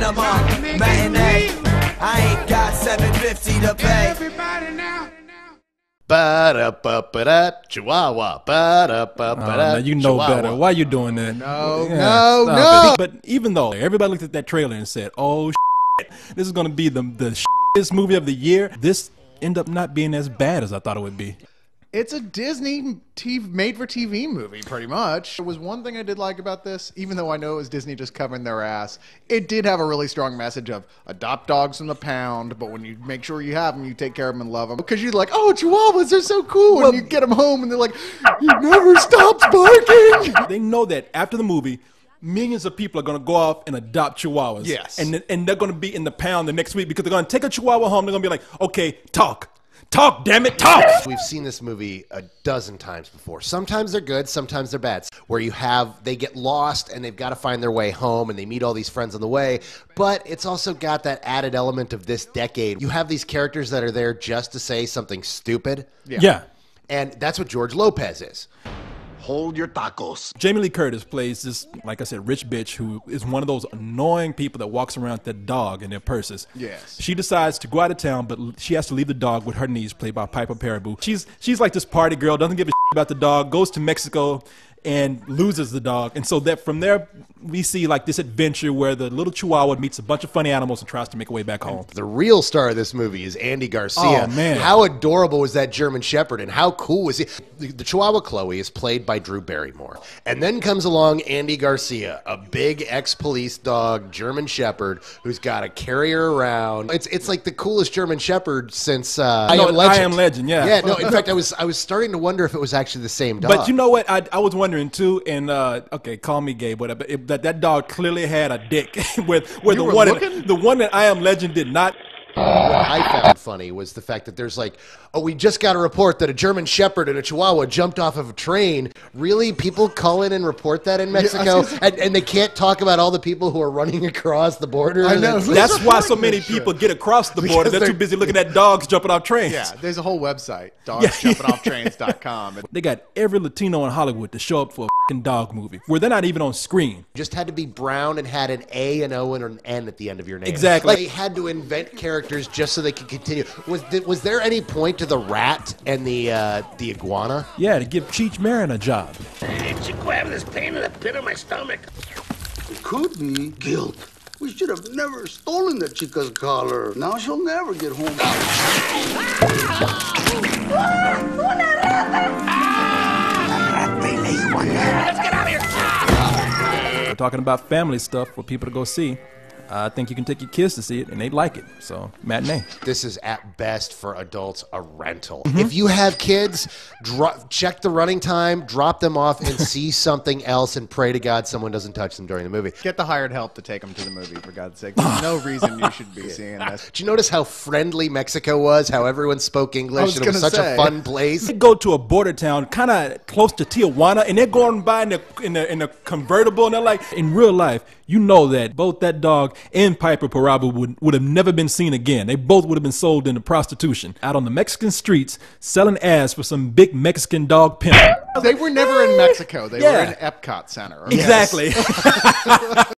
cinema matinee. I ain't got $7.50 to pay. Everybody now. Ba-da-ba-ba-da, Chihuahua. Ba-da-ba-ba-da, Now you know Chihuahua. better. Why are you doing that? No, Stop it. But even though everybody looked at that trailer and said, "Oh, shit, this is going to be the shittiest movie of the year," this ended up not being as bad as I thought it would be. It's a Disney made-for-TV movie, pretty much. There was one thing I did like about this, even though I know it was Disney just covering their ass. It did have a really strong message of adopt dogs from the pound, but when you make sure you have them, you take care of them and love them. Because you're like, oh, Chihuahuas, they're so cool. And you get them home, and they're like, he never stops barking. They know that after the movie, millions of people are going to go off and adopt Chihuahuas. Yes. And they're going to be in the pound the next week because they're going to take a Chihuahua home. They're going to be like, okay, talk. Talk, damn it, talk! We've seen this movie a dozen times before. Sometimes they're good, sometimes they're bad. Where they get lost and they've got to find their way home and they meet all these friends on the way. But it's also got that added element of this decade. You have these characters that are there just to say something stupid. Yeah. And that's what George Lopez is. Hold your tacos. Jamie Lee Curtis plays this, like I said, rich bitch who is one of those annoying people that walks around with that dog in their purses. Yes. She decides to go out of town, but she has to leave the dog with her niece, played by Piper Perabo. She's like this party girl, doesn't give a shit about the dog, goes to Mexico and loses the dog. And so that from there, we see like this adventure where the little Chihuahua meets a bunch of funny animals and tries to make her way back home. The real star of this movie is Andy Garcia. Oh, man. How adorable was that German Shepherd, and how cool was he? The Chihuahua Chloe is played by Drew Barrymore. And then comes along Andy Garcia, a big ex-police dog, German Shepherd, who's got to carry her around. It's like the coolest German Shepherd since I Am Legend. Yeah. Yeah, no, in fact, I was starting to wonder if it was actually the same dog. But you know what? I was wondering too, and okay, call me gay, but that dog clearly had a dick. where the one that I Am Legend did not. What I found funny was the fact that there's like, oh, we just got a report that a German Shepherd and a Chihuahua jumped off of a train. Really? People call in and report that in Mexico? And they can't talk about all the people who are running across the border? I know. That's why so many people get across the border. They're too busy looking at dogs jumping off trains. Yeah, there's a whole website, dogsjumpingofftrains.com. They got every Latino in Hollywood to show up for a fucking dog movie where they're not even on screen. Just had to be brown and had an A, an O, and an N at the end of your name. Exactly. Like, they had to invent characters just so they could continue. Was there any point to the rat and the iguana? Yeah, to give Cheech Marin a job. Hey, Chico, I have this pain in the pit of my stomach. It could be guilt. We should have never stolen the chica's collar. Now she'll never get home. Let's get out of here. We're talking about family stuff for people to go see. I think you can take your kids to see it, and they'd like it. So, matinee. This is, at best, for adults, a rental. If you have kids, check the running time, drop them off, and see something else, and pray to God someone doesn't touch them during the movie. Get the hired help to take them to the movie, for God's sake. There's no reason you should be seeing this. Did you notice how friendly Mexico was? How everyone spoke English? And it was such a fun place. They go to a border town, kind of close to Tijuana, and they're going by in a convertible, and they're like, in real life, you know that both that dog and Piper Perabo would have never been seen again. They both would have been sold into prostitution out on the Mexican streets, selling ass for some big Mexican dog pimp. They were never in Mexico. They were in Epcot Center. Exactly.